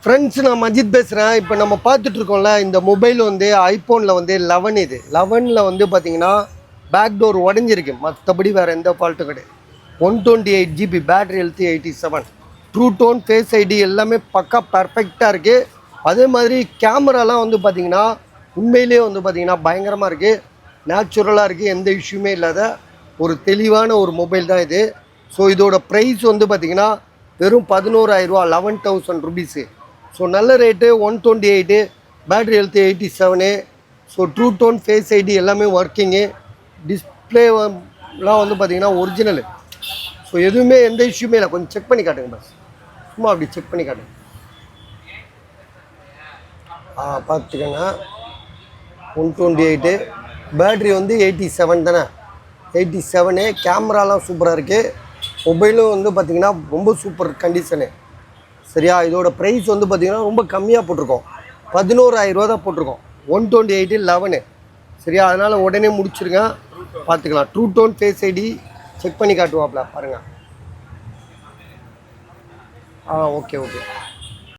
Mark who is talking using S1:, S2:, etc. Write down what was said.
S1: Friends, நான் மஜித் பேசுகிறேன். இப்போ நம்ம பார்த்துட்ருக்கோம்ல, இந்த மொபைல் வந்து ஐஃபோனில் வந்து 11 இது 11ல் வந்து பார்த்தீங்கன்னா பேக் டோர் உடஞ்சிருக்கு. மற்றபடி வேறு எந்த ஃபால்ட்டும் கிடையாது. 128 GB battery health 87, true tone, face ID எல்லாமே பக்கா பர்ஃபெக்டாக இருக்குது. அதே மாதிரி கேமராலாம் வந்து பார்த்திங்கன்னா உண்மையிலே வந்து பார்த்திங்கன்னா பயங்கரமாக இருக்குது, நேச்சுரலாக இருக்குது, எந்த இஷ்யூமே இல்லாத ஒரு தெளிவான ஒரு மொபைல் தான் இது. ஸோ இதோட ப்ரைஸ் வந்து பார்த்திங்கன்னா வெறும் 11,000 ரூபா, 11,000 ருபீஸு. ஸோ நல்ல rate. 128, battery health 87, so true tone, face ID எல்லாமே ஒர்க்கிங்கு. டிஸ்பிளேலாம் வந்து பார்த்திங்கன்னா ஒரிஜினலு. ஸோ எதுவுமே எந்த இஷ்யூமே இல்லை. கொஞ்சம் செக் பண்ணி காட்டுங்க பஸ், சும்மா அப்படி செக் பண்ணி காட்டுங்க. பார்த்துக்கோங்க. 128, பேட்ரி வந்து 87 தானே, 87. கேமராலாம் சூப்பராக இருக்குது. மொபைலும் வந்து பார்த்திங்கன்னா ரொம்ப சூப்பர் கண்டிஷனு. சரியா? இதோட ப்ரைஸ் வந்து பார்த்திங்கன்னா ரொம்ப கம்மியாக போட்டிருக்கோம், 11,000 ரூபா தான் போட்டிருக்கோம். 128, 11. சரியா? அதனால் உடனே முடிச்சிருங்க, பார்த்துக்கலாம். True tone, face ID check பண்ணி காட்டுவாப்ல பாருங்கள். ஓகே.